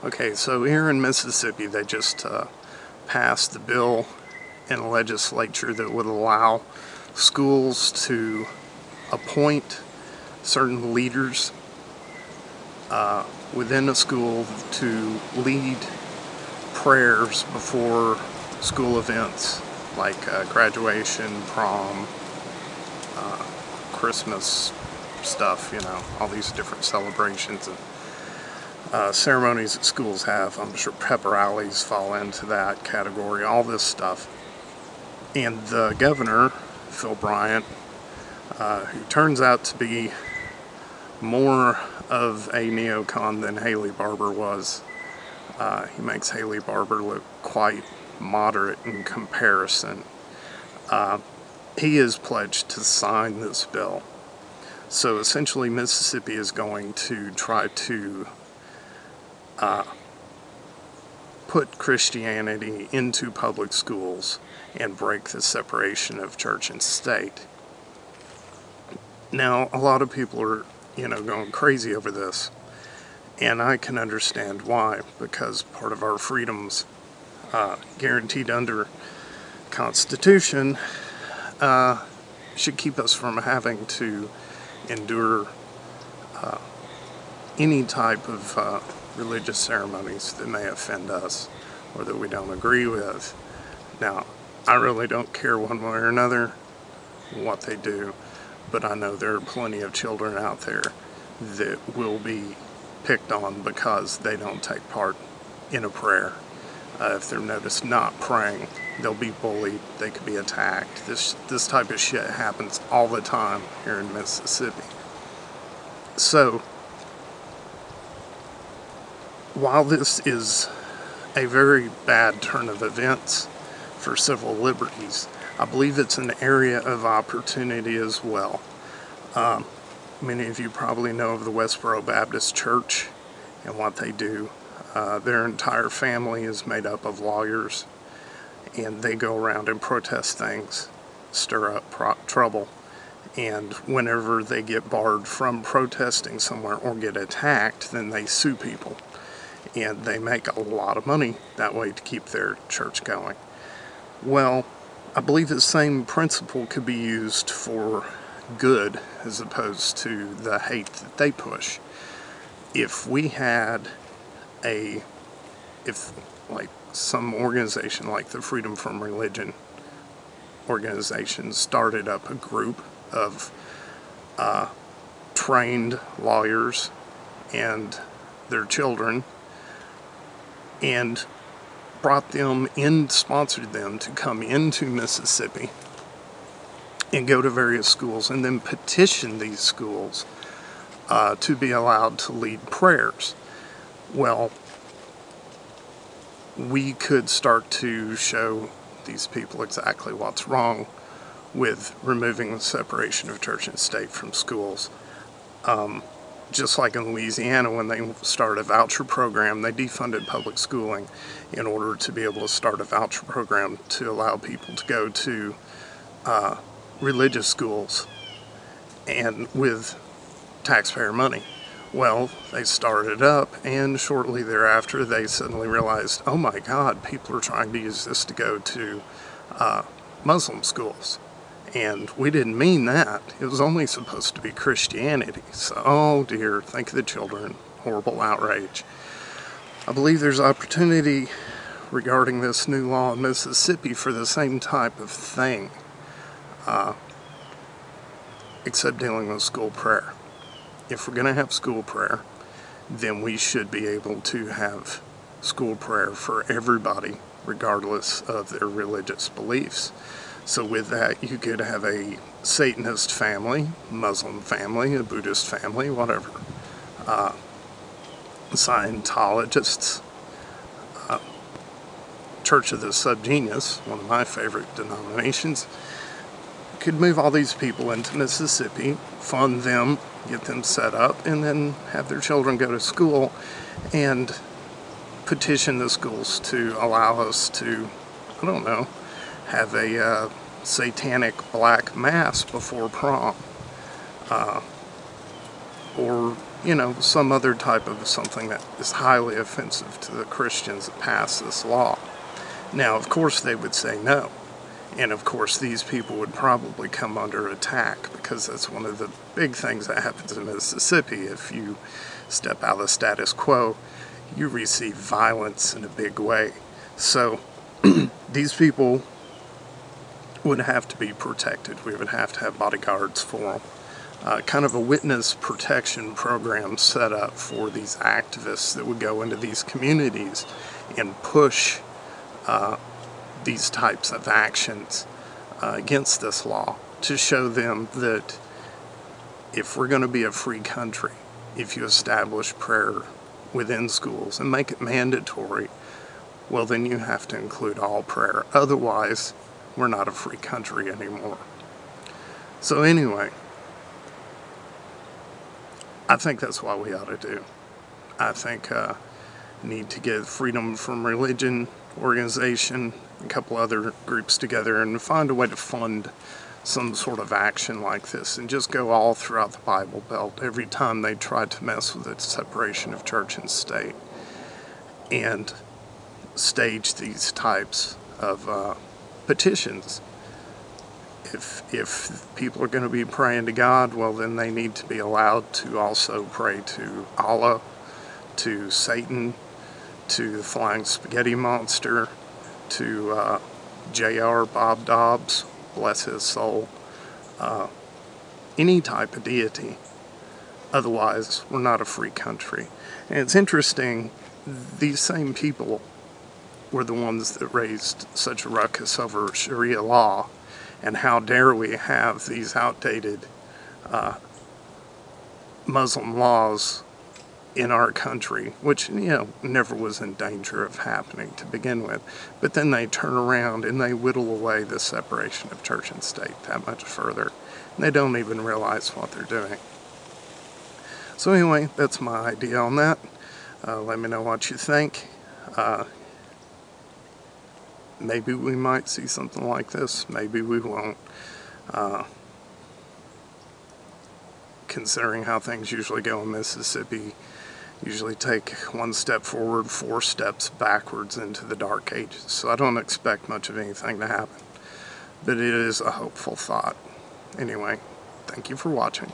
Okay, so here in Mississippi, they just passed the bill in a legislature that would allow schools to appoint certain leaders within a school to lead prayers before school events like graduation, prom, Christmas stuff, you know, all these different celebrations and ceremonies that schools have. I'm sure pep rallies fall into that category, all this stuff. And the governor, Phil Bryant, who turns out to be more of a neocon than Haley Barbour was. He makes Haley Barbour look quite moderate in comparison. He is pledged to sign this bill. So essentially Mississippi is going to try to put Christianity into public schools and break the separation of church and state. Now, a lot of people are, going crazy over this, and I can understand why, because part of our freedoms guaranteed under Constitution should keep us from having to endure any type of religious ceremonies that may offend us or that we don't agree with. Now, I really don't care one way or another what they do, but I know there are plenty of children out there that will be picked on because they don't take part in a prayer. If they're noticed not praying, they'll be bullied, they could be attacked. This type of shit happens all the time here in Mississippi. So, while this is a very bad turn of events for civil liberties, I believe it's an area of opportunity as well. Many of you probably know of the Westboro Baptist Church and what they do. Their entire family is made up of lawyers, and they go around and protest things, stir up trouble, and whenever they get barred from protesting somewhere or get attacked, then they sue people. And they make a lot of money that way to keep their church going. Well, I believe the same principle could be used for good as opposed to the hate that they push. If we had like some organization like the Freedom from Religion organization started up a group of trained lawyers and their children and brought them in, sponsored them to come into Mississippi and go to various schools and then petition these schools to be allowed to lead prayers. Well, we could start to show these people exactly what's wrong with removing the separation of church and state from schools. Just like in Louisiana, when they started a voucher program, they defunded public schooling in order to be able to start a voucher program to allow people to go to religious schools and with taxpayer money. Well, they started up, and shortly thereafter they suddenly realized, oh my God, people are trying to use this to go to Muslim schools. And we didn't mean that. It was only supposed to be Christianity. So, oh dear, think of the children. Horrible outrage. I believe there's opportunity regarding this new law in Mississippi for the same type of thing, except dealing with school prayer. If we're going to have school prayer, then we should be able to have school prayer for everybody, regardless of their religious beliefs. So with that, you could have a Satanist family, Muslim family, a Buddhist family, whatever. Scientologists, Church of the Subgenius, one of my favorite denominations, could move all these people into Mississippi, fund them, get them set up, and then have their children go to school and petition the schools to allow us to, I don't know, have a satanic black mass before prom, or some other type of something that is highly offensive to the Christians that pass this law. Now, of course, they would say no. And of course, these people would probably come under attack, because that's one of the big things that happens in Mississippi. If you step out of the status quo, you receive violence in a big way. So these people would have to be protected. We would have to have bodyguards for them. Kind of a witness protection program set up for these activists that would go into these communities and push these types of actions against this law, to show them that if we're going to be a free country, if you establish prayer within schools and make it mandatory, well, then you have to include all prayer. Otherwise, we're not a free country anymore. So anyway, I think that's what we ought to do. I think need to get Freedom from Religion organization, a couple other groups together, and find a way to fund some sort of action like this, and just go all throughout the Bible Belt every time they try to mess with the separation of church and state, and stage these types of petitions. If people are going to be praying to God, well, then they need to be allowed to also pray to Allah, to Satan, to the Flying Spaghetti Monster, to J.R. Bob Dobbs, bless his soul, any type of deity. Otherwise, we're not a free country. And it's interesting, these same people were the ones that raised such a ruckus over Sharia law, and how dare we have these outdated Muslim laws in our country, which, never was in danger of happening to begin with. But then they turn around and they whittle away the separation of church and state that much further. And they don't even realize what they're doing. So anyway, that's my idea on that. Let me know what you think. Maybe we might see something like this. Maybe we won't. Considering how things usually go in Mississippi, usually take one step forward, 4 steps backwards into the dark ages. So I don't expect much of anything to happen. But it is a hopeful thought. Anyway, thank you for watching.